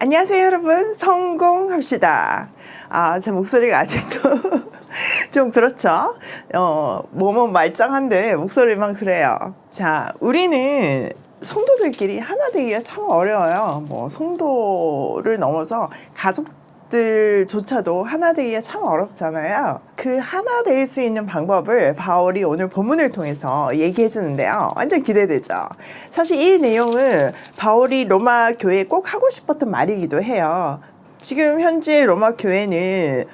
안녕하세요 여러분, 성공합시다. 제 목소리가 아직도 좀 그렇죠. 말짱한데 목소리만 그래요. 자, 우리는 성도들끼리 하나 되기가 참 어려워요. 성도를 넘어서 가족들조차도 하나 되기가 참 어렵잖아요. 그 하나 될 수 있는 방법을 바울이 오늘 본문을 통해서 얘기해 주는데요. 완전 기대되죠. 사실 이 내용은 바울이 로마 교회에 꼭 하고 싶었던 말이기도 해요. 지금 현재 로마 교회는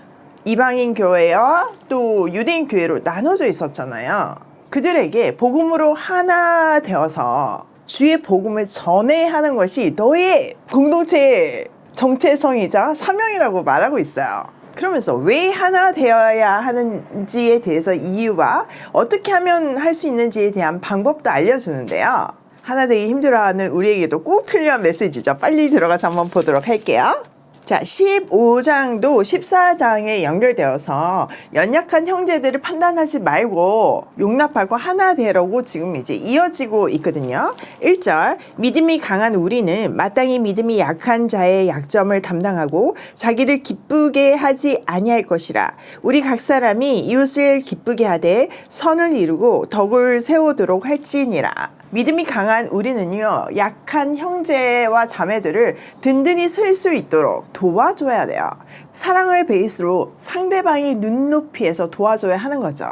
이방인 교회와 또 유대인 교회로 나눠져 있었잖아요. 그들에게 복음으로 하나 되어서 주의 복음을 전해야 하는 것이 너의 공동체의 정체성이자 사명이라고 말하고 있어요. 그러면서 왜 하나 되어야 하는지에 대해서 이유와 어떻게 하면 할 수 있는지에 대한 방법도 알려주는데요. 하나 되기 힘들어하는 우리에게도 꼭 필요한 메시지죠. 빨리 들어가서 한번 보도록 할게요. 자, 15장도 14장에 연결되어서 연약한 형제들을 판단하지 말고 용납하고 하나 되라고 지금 이제 이어지고 있거든요. 1절, 믿음이 강한 우리는 마땅히 믿음이 약한 자의 약점을 담당하고 자기를 기쁘게 하지 아니할 것이라. 우리 각 사람이 이웃을 기쁘게 하되 선을 이루고 덕을 세우도록 할지니라. 믿음이 강한 우리는요, 약한 형제와 자매들을 든든히 쓸 수 있도록 도와줘야 돼요. 사랑을 베이스로 상대방이 눈높이에서 도와줘야 하는 거죠.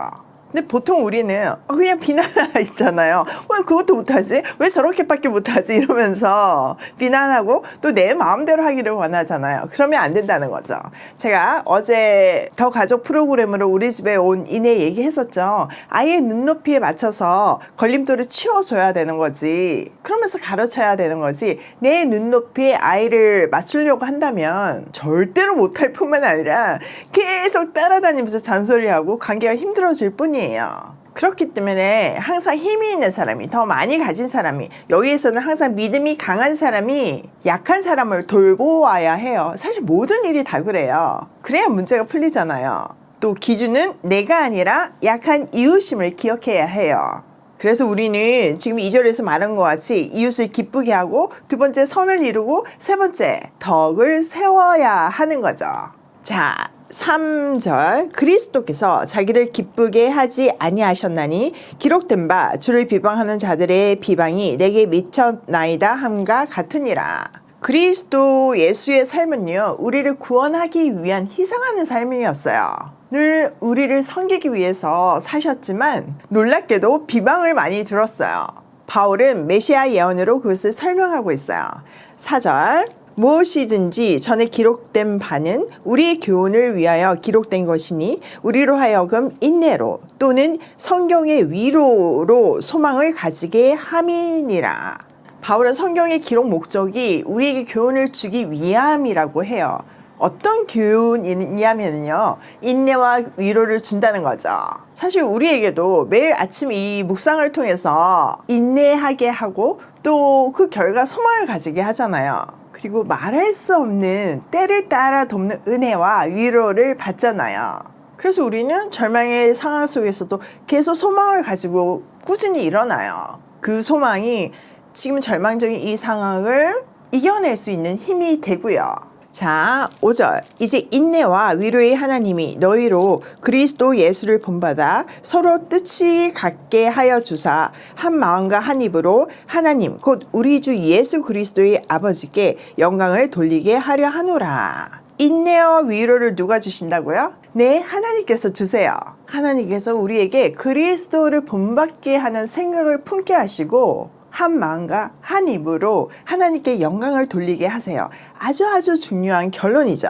근데 보통 우리는 그냥 비난하고 있잖아요. 왜 그것도 못하지? 왜 저렇게밖에 못하지? 이러면서 비난하고 또 내 마음대로 하기를 원하잖아요. 그러면 안 된다는 거죠. 제가 어제 더 가족 프로그램으로 우리 집에 온 이내 얘기했었죠. 아이의 눈높이에 맞춰서 걸림돌을 치워줘야 되는 거지. 그러면서 가르쳐야 되는 거지. 내 눈높이에 아이를 맞추려고 한다면 절대로 못할 뿐만 아니라 계속 따라다니면서 잔소리하고 관계가 힘들어질 뿐이에요. 그렇기 때문에 항상 힘이 있는 사람이, 더 많이 가진 사람이, 여기에서는 항상 믿음이 강한 사람이 약한 사람을 돌보아야 해요. 사실 모든 일이 다 그래요. 그래야 문제가 풀리잖아요. 또 기준은 내가 아니라 약한 이웃임을 기억해야 해요. 그래서 우리는 지금 2절에서 말한 것 같이 이웃을 기쁘게 하고, 두 번째 선을 이루고, 세 번째 덕을 세워야 하는 거죠. 자, 3절, 그리스도께서 자기를 기쁘게 하지 아니하셨나니 기록된 바 주를 비방하는 자들의 비방이 내게 미쳤나이다 함과 같으니라. 그리스도 예수의 삶은요, 우리를 구원하기 위한 희생하는 삶이었어요. 늘 우리를 섬기기 위해서 사셨지만 놀랍게도 비방을 많이 들었어요. 바울은 메시아 예언으로 그것을 설명하고 있어요. 4절, 무엇이든지 전에 기록된 바는 우리의 교훈을 위하여 기록된 것이니 우리로 하여금 인내로 또는 성경의 위로로 소망을 가지게 함이니라. 바울은 성경의 기록 목적이 우리에게 교훈을 주기 위함이라고 해요. 어떤 교훈이냐면요, 인내와 위로를 준다는 거죠. 사실 우리에게도 매일 아침 이 묵상을 통해서 인내하게 하고 또 그 결과 소망을 가지게 하잖아요. 그리고 말할 수 없는 때를 따라 돕는 은혜와 위로를 받잖아요. 그래서 우리는 절망의 상황 속에서도 계속 소망을 가지고 꾸준히 일어나요. 그 소망이 지금 절망적인 이 상황을 이겨낼 수 있는 힘이 되고요. 자, 5절, 이제 인내와 위로의 하나님이 너희로 그리스도 예수를 본받아 서로 뜻이 같게 하여 주사 한 마음과 한 입으로 하나님 곧 우리 주 예수 그리스도의 아버지께 영광을 돌리게 하려 하노라. 인내와 위로를 누가 주신다고요? 네, 하나님께서 주세요. 하나님께서 우리에게 그리스도를 본받게 하는 생각을 품게 하시고 한 마음과 한 입으로 하나님께 영광을 돌리게 하세요. 아주 중요한 결론이죠.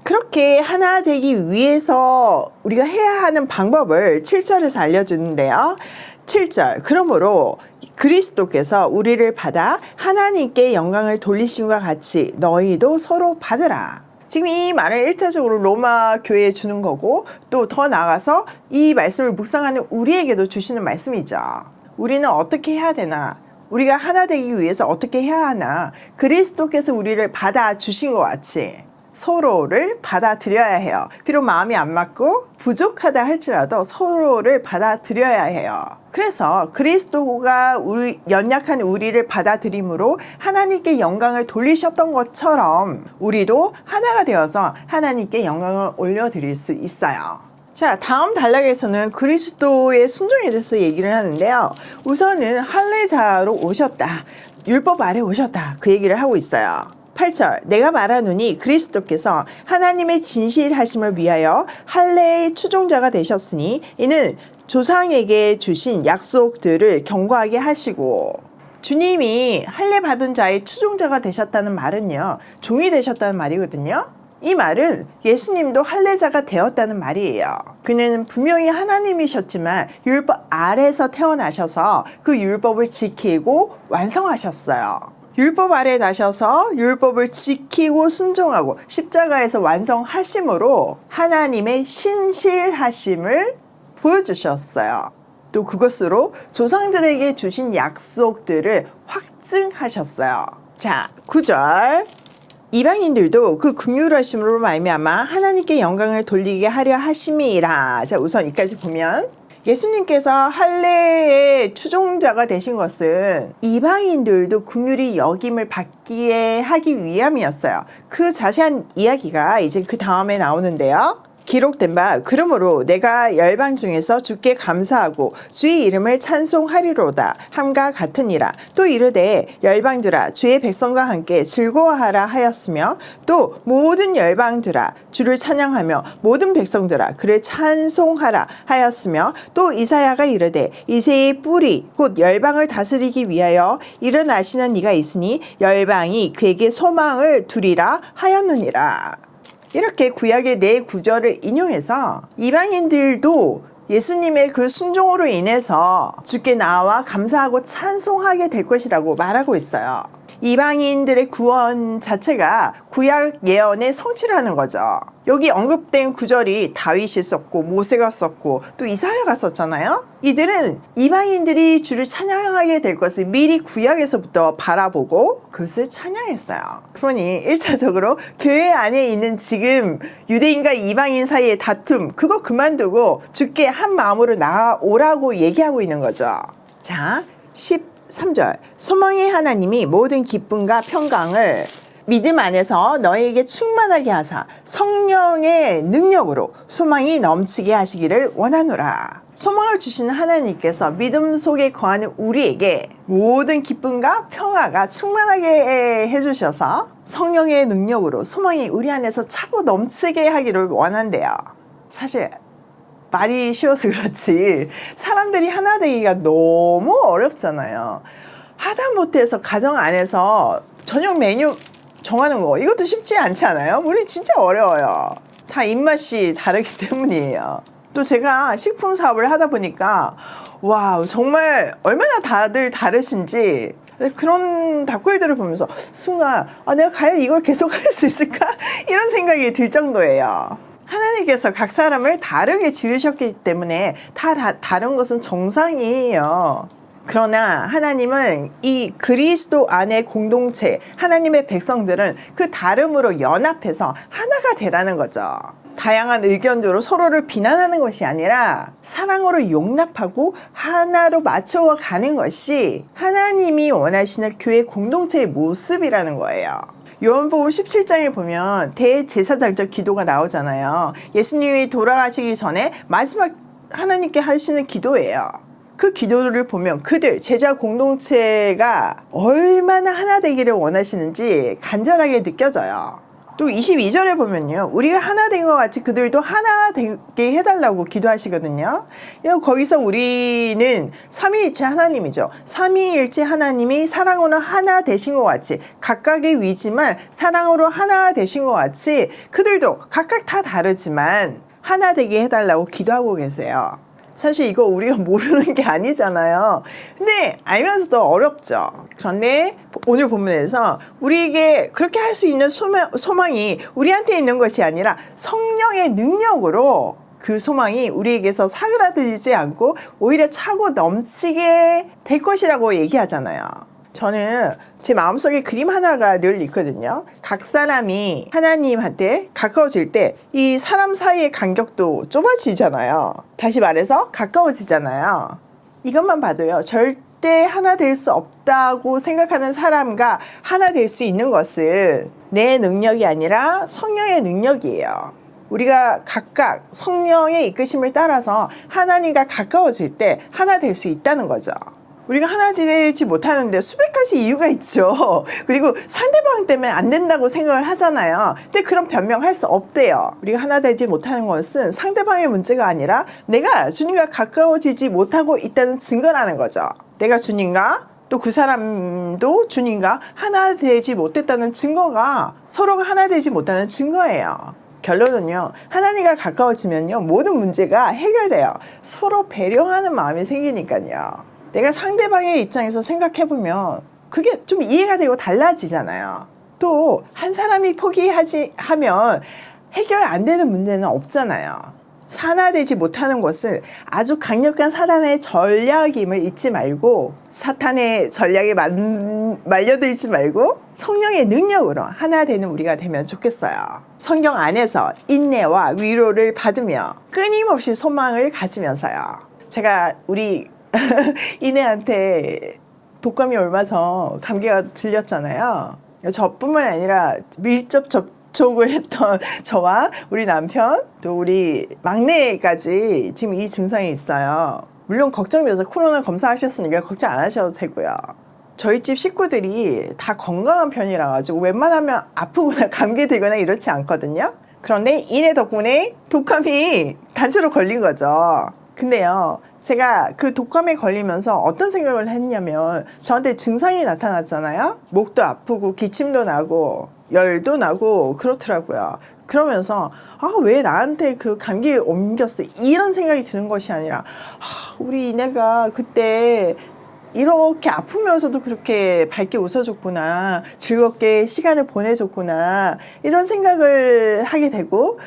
그렇게 하나 되기 위해서 우리가 해야 하는 방법을 7절에서 알려주는데요. 7절, 그러므로 그리스도께서 우리를 받아 하나님께 영광을 돌리심과 같이 너희도 서로 받으라. 지금 이 말을 일차적으로 로마 교회에 주는 거고, 또 더 나아가서 이 말씀을 묵상하는 우리에게도 주시는 말씀이죠. 우리는 어떻게 해야 되나? 우리가 하나 되기 위해서 어떻게 해야 하나? 그리스도께서 우리를 받아주신 것 같이 서로를 받아들여야 해요. 비록 마음이 안 맞고 부족하다 할지라도 서로를 받아들여야 해요. 그래서 그리스도가 연약한 우리를 받아들임으로 하나님께 영광을 돌리셨던 것처럼 우리도 하나가 되어서 하나님께 영광을 올려드릴 수 있어요. 자, 다음 단락에서는 그리스도의 순종에 대해서 얘기를 하는데요. 우선은 할례자로 오셨다. 율법 아래 오셨다. 그 얘기를 하고 있어요. 8절 내가 말하노니 그리스도께서 하나님의 진실하심을 위하여 할례의 추종자가 되셨으니 이는 조상에게 주신 약속들을 경고하게 하시고 주님이 할례 받은 자의 추종자가 되셨다는 말은요. 종이 되셨다는 말이거든요. 이 말은 예수님도 할례자가 되었다는 말이에요. 그는 분명히 하나님이셨지만 율법 아래에서 태어나셔서 그 율법을 지키고 완성하셨어요. 율법 아래 나셔서 율법을 지키고 순종하고 십자가에서 완성하심으로 하나님의 신실하심을 보여주셨어요. 또 그것으로 조상들에게 주신 약속들을 확증하셨어요. 자, 9절 이방인들도 그 긍휼하심으로 말미암아 하나님께 영광을 돌리게 하려 하심이라. 자, 우선 여기까지 보면 예수님께서 할례의 추종자가 되신 것은 이방인들도 긍휼히 여김을 받게 하기 위함이었어요. 그 자세한 이야기가 이제 그 다음에 나오는데요. 기록된 바 그러므로 내가 열방 중에서 주께 감사하고 주의 이름을 찬송하리로다 함과 같으니라. 또 이르되 열방들아 주의 백성과 함께 즐거워하라 하였으며 또 모든 열방들아 주를 찬양하며 모든 백성들아 그를 찬송하라 하였으며 또 이사야가 이르되 이새의 뿌리 곧 열방을 다스리기 위하여 일어나시는 이가 있으니 열방이 그에게 소망을 두리라 하였느니라. 이렇게 구약의 네 구절을 인용해서 이방인들도 예수님의 그 순종으로 인해서 주께 나와 감사하고 찬송하게 될 것이라고 말하고 있어요. 이방인들의 구원 자체가 구약 예언의 성취라는 거죠. 여기 언급된 구절이 다윗이 썼고 모세가 썼고 또 이사야가 썼잖아요. 이들은 이방인들이 주를 찬양하게 될 것을 미리 구약에서부터 바라보고 그것을 찬양했어요. 그러니 1차적으로 교회 안에 있는 지금 유대인과 이방인 사이의 다툼 그거 그만두고 주께 한 마음으로 나아오라고 얘기하고 있는 거죠. 자, 13절 소망의 하나님이 모든 기쁨과 평강을 믿음 안에서 너희에게 충만하게 하사 성령의 능력으로 소망이 넘치게 하시기를 원하노라. 소망을 주시는 하나님께서 믿음 속에 거하는 우리에게 모든 기쁨과 평화가 충만하게 해주셔서 성령의 능력으로 소망이 우리 안에서 차고 넘치게 하기를 원한대요. 사실 말이 쉬워서 그렇지 사람들이 하나 되기가 너무 어렵잖아요. 하다못해서 가정 안에서 저녁 메뉴 정하는 거 이것도 쉽지 않지 않아요? 우리 진짜 어려워요. 다 입맛이 다르기 때문이에요. 또 제가 식품 사업을 하다 보니까 와 정말 얼마나 다들 다르신지 그런 답글들을 보면서 순간 내가 과연 이걸 계속할 수 있을까? 이런 생각이 들 정도예요. 하나님께서 각 사람을 다르게 지으셨기 때문에 다른 것은 정상이에요. 그러나 하나님은 이 그리스도 안의 공동체, 하나님의 백성들은 그 다름으로 연합해서 하나가 되라는 거죠. 다양한 의견으로 서로를 비난하는 것이 아니라 사랑으로 용납하고 하나로 맞춰가는 것이 하나님이 원하시는 교회 공동체의 모습이라는 거예요. 요한복음 17장에 보면 대제사장적 기도가 나오잖아요. 예수님이 돌아가시기 전에 마지막 하나님께 하시는 기도예요. 그 기도를 보면 그들 제자 공동체가 얼마나 하나 되기를 원하시는지 간절하게 느껴져요. 또 22절에 보면요. 우리가 하나 된 것 같이 그들도 하나 되게 해달라고 기도하시거든요. 거기서 우리는 삼위일체 하나님이죠. 삼위일체 하나님이 사랑으로 하나 되신 것 같이 각각의 위지만 사랑으로 하나 되신 것 같이 그들도 각각 다 다르지만 하나 되게 해달라고 기도하고 계세요. 사실 이거 우리가 모르는 게 아니잖아요. 근데 알면서도 어렵죠. 그런데 오늘 본문에서 우리에게 그렇게 할 수 있는 소망이 우리한테 있는 것이 아니라 성령의 능력으로 그 소망이 우리에게서 사그라들지 않고 오히려 차고 넘치게 될 것이라고 얘기하잖아요. 저는 제 마음속에 그림 하나가 늘 있거든요. 각 사람이 하나님한테 가까워질 때 이 사람 사이의 간격도 좁아지잖아요. 다시 말해서 가까워지잖아요. 이것만 봐도요. 절대 하나 될 수 없다고 생각하는 사람과 하나 될 수 있는 것은 내 능력이 아니라 성령의 능력이에요. 우리가 각각 성령의 이끄심을 따라서 하나님과 가까워질 때 하나 될 수 있다는 거죠. 우리가 하나 되지 못하는데 수백 가지 이유가 있죠. 그리고 상대방 때문에 안 된다고 생각을 하잖아요. 근데 그런 변명할 수 없대요. 우리가 하나 되지 못하는 것은 상대방의 문제가 아니라 내가 주님과 가까워지지 못하고 있다는 증거라는 거죠. 내가 주님과 또 그 사람도 주님과 하나 되지 못했다는 증거가 서로가 하나 되지 못하는 증거예요. 결론은요. 하나님과 가까워지면요. 모든 문제가 해결돼요. 서로 배려하는 마음이 생기니까요. 내가 상대방의 입장에서 생각해보면 그게 좀 이해가 되고 달라지잖아요. 또 한 사람이 포기하면 해결 안 되는 문제는 없잖아요. 하나 되지 못하는 것은 아주 강력한 사탄의 전략임을 잊지 말고 사탄의 전략에 말려들지 말고 성령의 능력으로 하나 되는 우리가 되면 좋겠어요. 성경 안에서 인내와 위로를 받으며 끊임없이 소망을 가지면서요. 제가 우리 이내한테 독감이 얼마 전 감기가 들렸잖아요. 저뿐만 아니라 밀접 접촉을 했던 저와 우리 남편 또 우리 막내까지 지금 이 증상이 있어요. 물론 걱정돼서 코로나 검사하셨으니까 걱정 안 하셔도 되고요. 저희 집 식구들이 다 건강한 편이라 가지고 웬만하면 아프거나 감기 들거나 이렇지 않거든요. 그런데 이내 덕분에 독감이 단체로 걸린 거죠. 근데요, 제가 그 독감에 걸리면서 어떤 생각을 했냐면 저한테 증상이 나타났잖아요. 목도 아프고 기침도 나고 열도 나고 그렇더라고요. 그러면서 왜 나한테 그 감기 옮겼어 이런 생각이 드는 것이 아니라 우리 이내가 그때 이렇게 아프면서도 그렇게 밝게 웃어줬구나, 즐겁게 시간을 보내줬구나 이런 생각을 하게 되고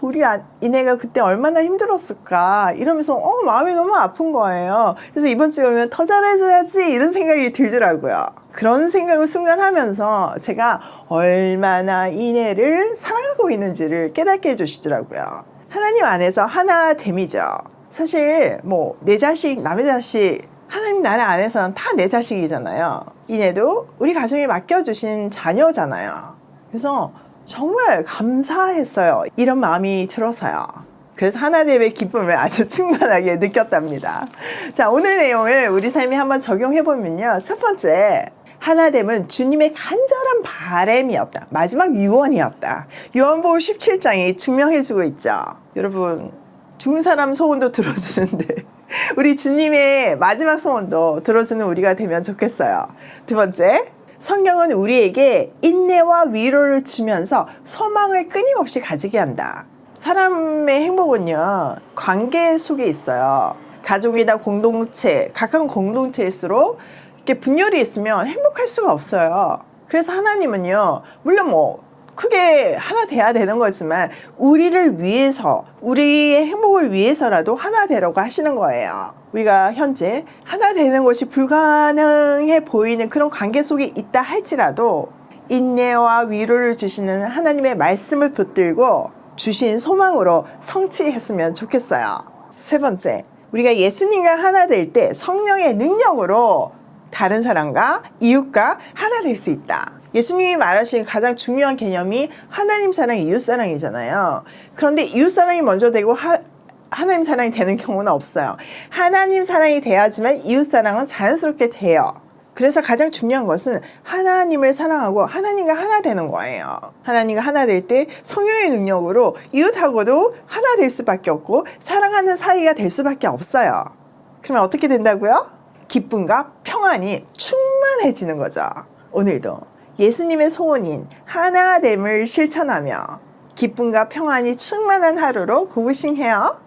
우리 이내가 그때 얼마나 힘들었을까 이러면서 마음이 너무 아픈 거예요. 그래서 이번 주에 오면 더 잘해줘야지 이런 생각이 들더라고요. 그런 생각을 순간 하면서 제가 얼마나 이내를 사랑하고 있는지를 깨닫게 해주시더라고요. 하나님 안에서 하나됨이죠. 사실 내 자식, 남의 자식, 하나님 나라 안에서는 다 내 자식이잖아요. 이내도 우리 가정에 맡겨주신 자녀잖아요. 그래서 정말 감사했어요. 이런 마음이 들어서요. 그래서 하나님의 기쁨을 아주 충만하게 느꼈답니다. 자, 오늘 내용을 우리 삶에 한번 적용해보면요. 첫 번째, 하나됨은 주님의 간절한 바람이었다. 마지막 유언이었다. 요한복음 17장이 증명해주고 있죠. 여러분, 죽은 사람 소원도 들어주는데 우리 주님의 마지막 소원도 들어주는 우리가 되면 좋겠어요. 두 번째, 성경은 우리에게 인내와 위로를 주면서 소망을 끊임없이 가지게 한다. 사람의 행복은요, 관계 속에 있어요. 가족이나 공동체, 가까운 공동체일수록 이렇게 분열이 있으면 행복할 수가 없어요. 그래서 하나님은요, 물론 크게 하나 돼야 되는 거지만 우리를 위해서, 우리의 행복을 위해서라도 하나 되려고 하시는 거예요. 우리가 현재 하나 되는 것이 불가능해 보이는 그런 관계 속에 있다 할지라도 인내와 위로를 주시는 하나님의 말씀을 붙들고 주신 소망으로 성취했으면 좋겠어요. 세 번째, 우리가 예수님과 하나 될 때 성령의 능력으로 다른 사람과 이웃과 하나 될 수 있다. 예수님이 말하신 가장 중요한 개념이 하나님 사랑, 이웃 사랑이잖아요. 그런데 이웃 사랑이 먼저 되고 하나님 사랑이 되는 경우는 없어요. 하나님 사랑이 돼야지만 이웃 사랑은 자연스럽게 돼요. 그래서 가장 중요한 것은 하나님을 사랑하고 하나님과 하나 되는 거예요. 하나님과 하나 될 때 성령의 능력으로 이웃하고도 하나 될 수밖에 없고 사랑하는 사이가 될 수밖에 없어요. 그러면 어떻게 된다고요? 기쁨과 평안이 충만해지는 거죠. 오늘도 예수님의 소원인 하나됨을 실천하며 기쁨과 평안이 충만한 하루로 고고싱해요.